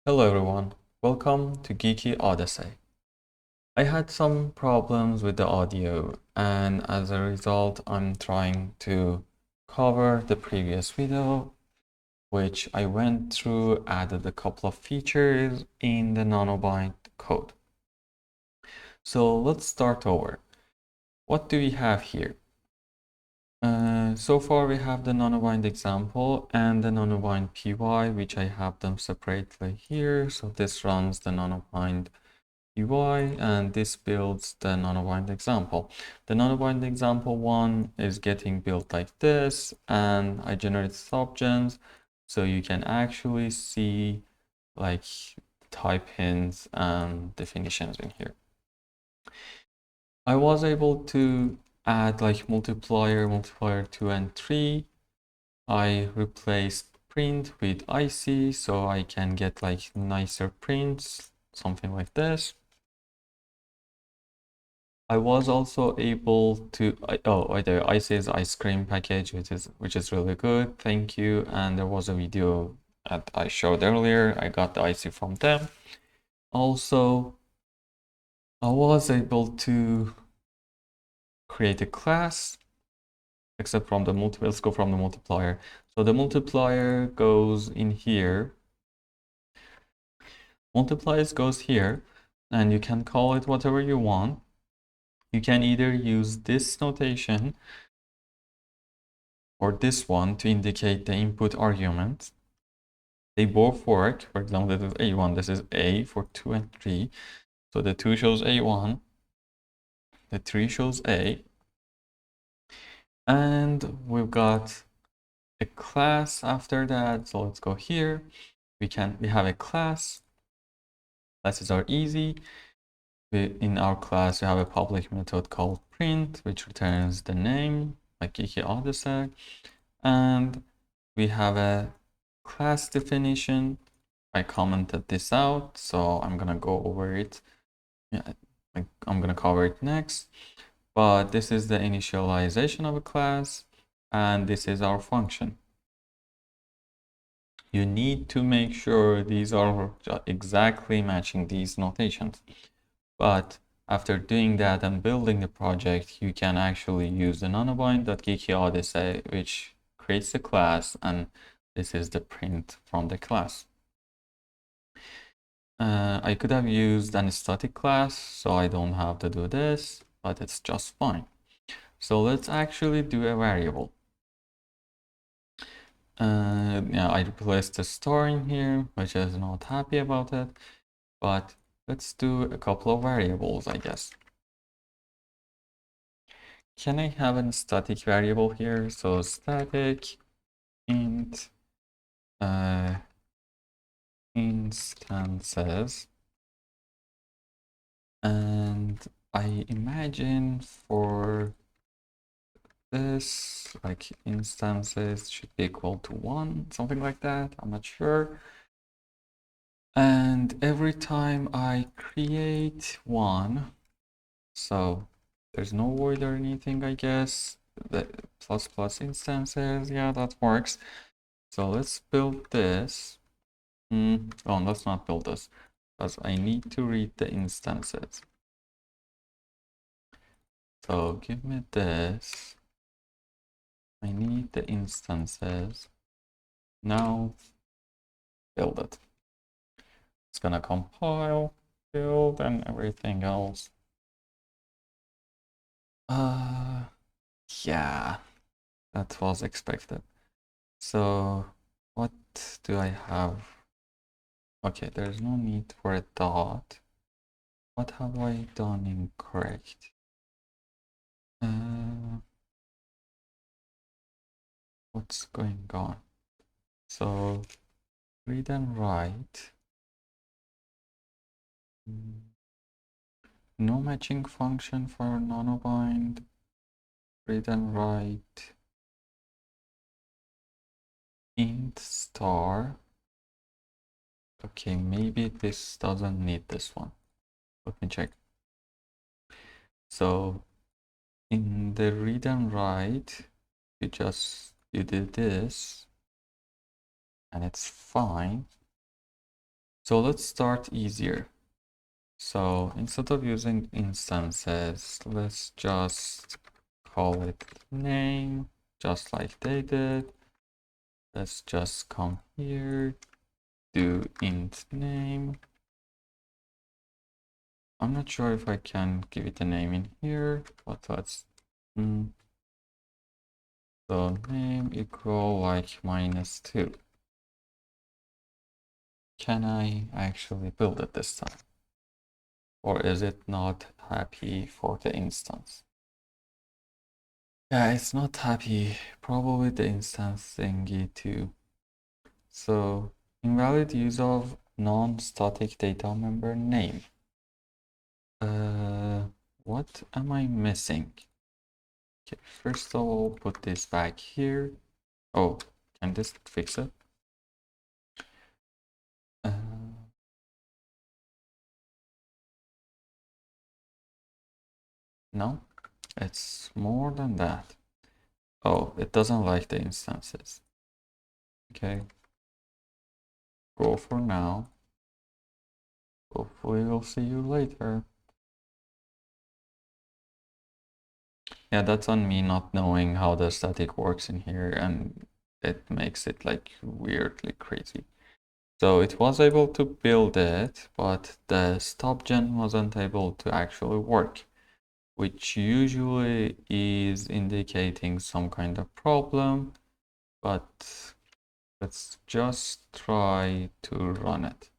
Hello everyone, welcome to Geeky Odyssey. I had some problems with the audio and as a result I'm trying to cover the previous video which I went through, added a couple of features in the NanoBind code. So let's start over. What do we have here? So far we have the NanoBind example and the NanoBind PY, which I have them separately here. So this runs the NanoBind UI and this builds the NanoBind example. The NanoBind example one is getting built like this, and I generate subgens so you can actually see like type hints and definitions in here. I was able to add like multiplier 2 and 3. I replaced print with IC so I can get like nicer prints, something like this. I was also able to the IC's ice cream package, which is really good. Thank you. And there was a video that I showed earlier. I got the IC from them. Also, I was able to create a class, except from the let's go from the multiplier. So the multiplier goes in here. Multipliers goes here, and you can call it whatever you want. You can either use this notation or this one to indicate the input argument. They both work. For example, this is A1, this is A for 2 and 3. So the 2 shows A1, the 3 shows A. And we've got a class after that. So let's go here. We have a class. Classes are easy. In our class, we have a public method called print, which returns the name, like Geeky Odyssey. And we have a class definition. I commented this out, so I'm gonna go over it. Yeah, I'm gonna cover it next. But this is the initialization of a class, and this is our function. You need to make sure these are exactly matching these notations. But after doing that and building the project, you can actually use the nanobind.geekyodyssey, which creates the class, and this is the print from the class. I could have used an static class, so I don't have to do this, but it's just fine. So let's actually do a variable. Yeah, I replaced the star in here, which is not happy about it, but let's do a couple of variables, I guess. Can I have a static variable here? So static int instances, and I imagine for this, like instances should be equal to 1, something like that. I'm not sure. And every time I create one, so there's no void or anything, I guess. The plus instances, yeah, that works. So let's build this. Oh, let's not build this, because I need to read the instances. So give me this. I need the instances. Now build it. It's gonna compile, build, and everything else. Yeah, that was expected. So what do I have? Okay, there's no need for a dot. What have I done incorrect? What's going on? So read and write. No matching function for NanoBind. Read and write. Int star. Okay, maybe this doesn't need this one. Let me check. So in the read and write, you did this, and it's fine. So let's start easier. So instead of using instances, let's just call it name, just like they did. Let's just come here, do int name. I'm not sure if I can give it a name in here, but let's so name equal like -2. Can I actually build it this time? Or is it not happy for the instance? Yeah, it's not happy. Probably the instance thingy too. So invalid use of non-static data member name. What am I missing? Okay, first of all, put this back here. Oh, can this fix it? No, it's more than that. Oh, it doesn't like the instances. Okay, go for now. Hopefully we'll see you later. Yeah, that's on me not knowing how the static works in here, and it makes it like weirdly crazy. So it was able to build it, but the stop gen wasn't able to actually work, which usually is indicating some kind of problem, but let's just try to run it.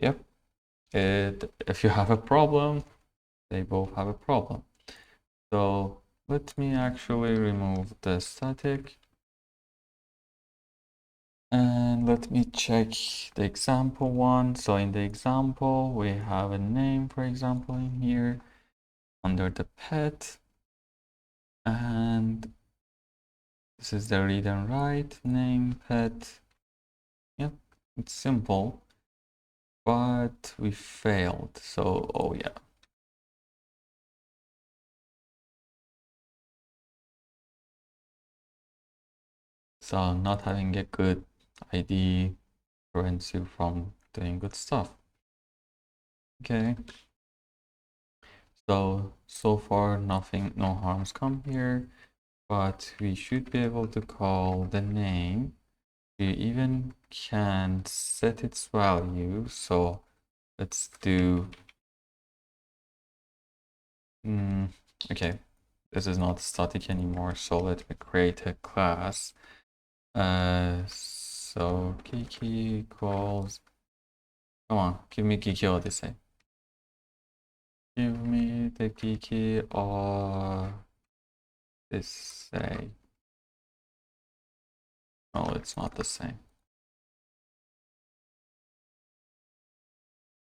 Yep, if you have a problem, they both have a problem. So let me actually remove the static. And let me check the example one. So in the example, we have a name, for example, in here under the pet. And this is the read and write name pet. Yep, it's simple, but we failed. So, oh yeah. So not having a good ID prevents you from doing good stuff. Okay. So far nothing, no harms come here, but we should be able to call the name. We even can set its value. So let's do, okay, this is not static anymore. So let me create a class. So Kiki equals, come on, give me Kiki Odyssey. Give me the Kiki Odyssey. Oh, it's not the same.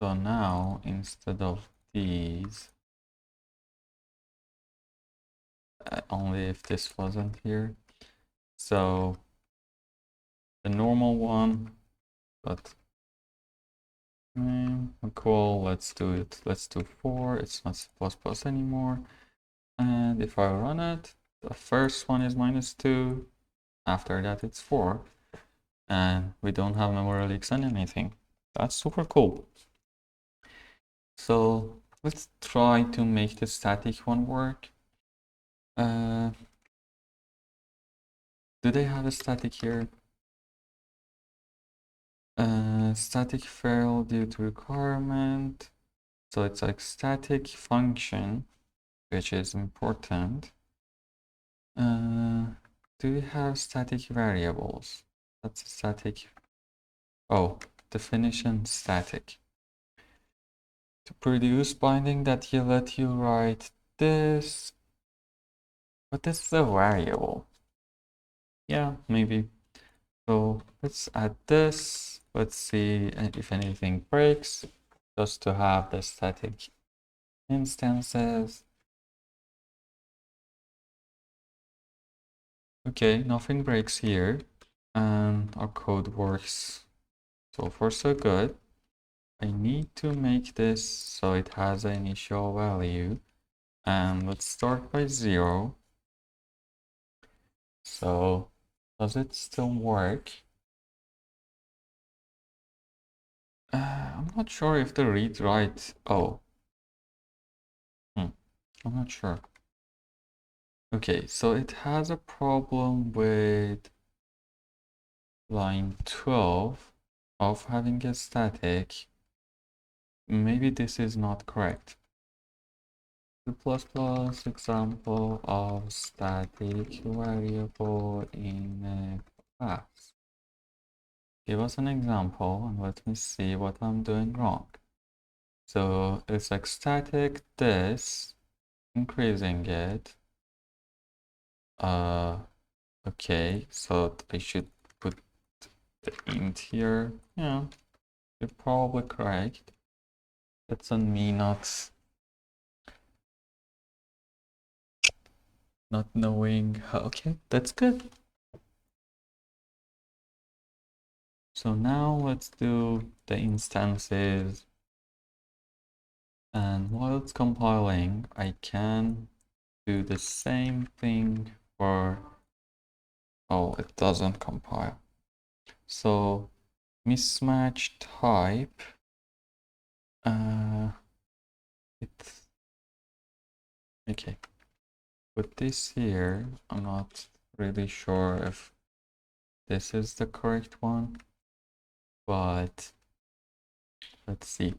So now instead of these, only if this wasn't here. So the normal one, but cool, let's do it. Let's do 4. It's not ++ anymore. And if I run it, the first one is -2. After that, it's 4. And we don't have memory leaks and anything. That's super cool. So let's try to make the static one work. Do they have a static here? Static fail due to requirement. So it's like static function, which is important. Do we have static variables? That's a static. Oh, definition static. To produce binding that he let you write this. But this is a variable. Yeah, maybe. So let's add this. Let's see if anything breaks, just to have the static instances. Okay, nothing breaks here, and our code works so far so good. I need to make this so it has an initial value, and let's start by 0. So does it still work? not sure if the read write. Oh, I'm not sure. Okay, so it has a problem with line 12 of having a static. Maybe this is not correct. C++ example of static variable in a class. Give us an example and let me see what I'm doing wrong. So it's like static this, increasing it. Okay, so I should put the int here. Yeah, you're probably correct. That's on me not knowing how. Okay, that's good. So now let's do the instances. And while it's compiling, I can do the same thing for, oh, it doesn't compile. So mismatch type, it's, okay, put this here. I'm not really sure if this is the correct one, but let's see.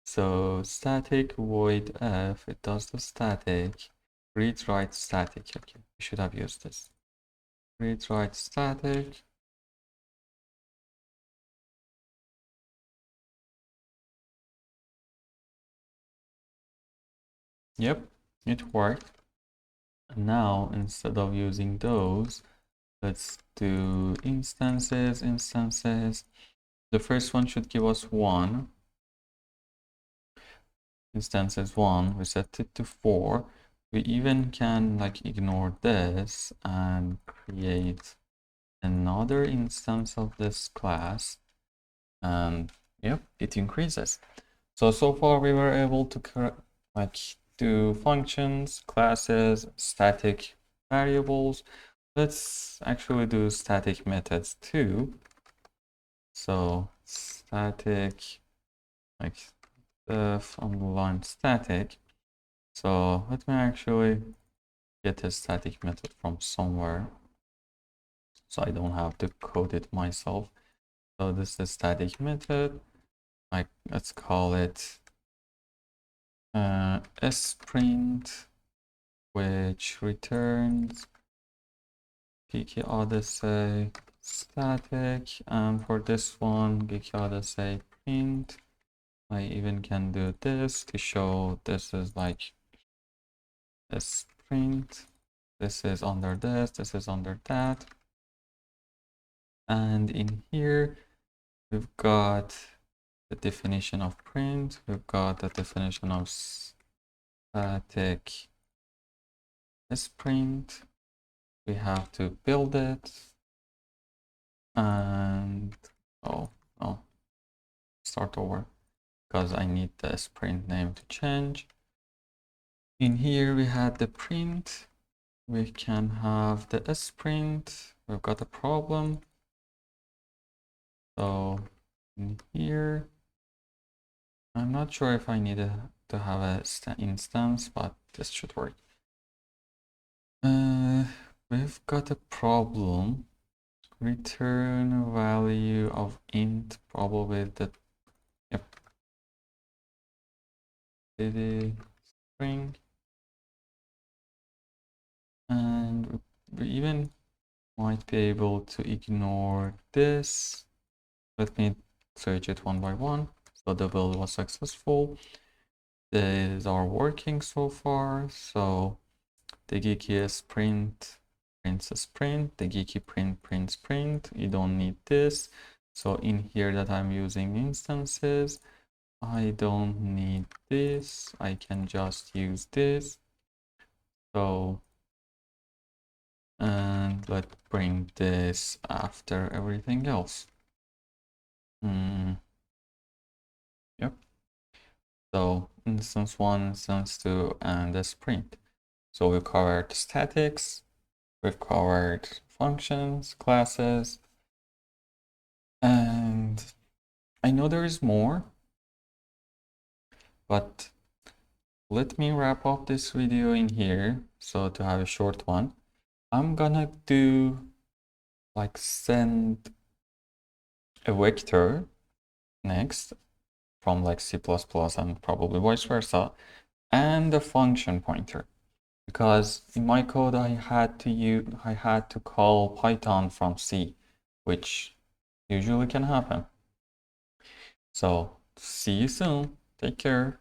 So static void f, it does the static, read write static. Okay, we should have used this. Read write static. Yep, it worked. And now instead of using those, let's do instances. The first one should give us 1. Instances 1, we set it to 4. We even can like ignore this and create another instance of this class, and yep, it increases. So far we were able to like do functions, classes, static variables. Let's actually do static methods too. So static, like on the line static. So let me actually get a static method from somewhere, so I don't have to code it myself. So this is static method. Like, let's call it sprint, which returns Geeky Odyssey static. And for this one, Geeky Odyssey print. I even can do this to show this is like a sprint. This is under this is under that. And in here, we've got the definition of print. We've got the definition of static sprint. We have to build it. And, oh, no, start over, because I need the sprint name to change. In here, we had the print. We can have the sprint. We've got a problem. So in here, I'm not sure if I need to have a instance, but this should work. We've got a problem. Return value of int, probably the, yep, city string. And we even might be able to ignore this. Let me search it one by one. So the build was successful. These are working so far. So the geeky sprint prints a sprint, the geeky print prints print. You don't need this. So in here that I'm using instances, I don't need this. I can just use this. So, and let's bring this after everything else. Yep. So instance 1, instance 2, and the sprint. So we've covered statics, we've covered functions, classes, and I know there is more, But let me wrap up this video in here. So to have a short one, I'm gonna do like send a vector next from like C++ and probably vice versa, and a function pointer. Because in my code I had to call Python from C, which usually can happen. So see you soon. Take care.